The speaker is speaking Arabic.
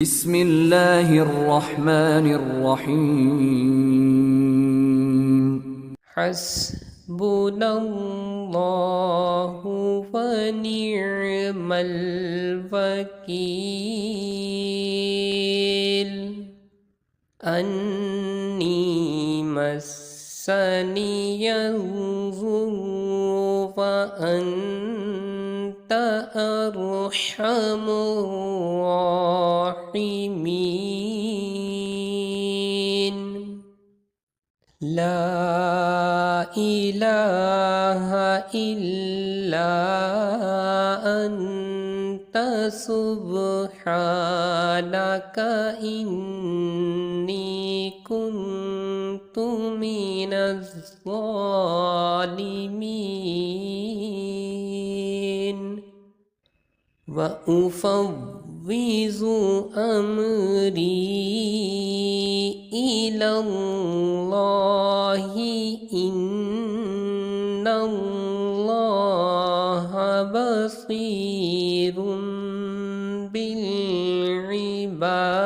بسم الله الرحمن الرحيم حسبنا الله ونعم الوكيل أني مسني الضر وأنت أرحم الراحمين لا إله إلا أنت سبحانك إني كنت من الظالمين وأفوض أمري إلى الله إن الله بصير بالعباد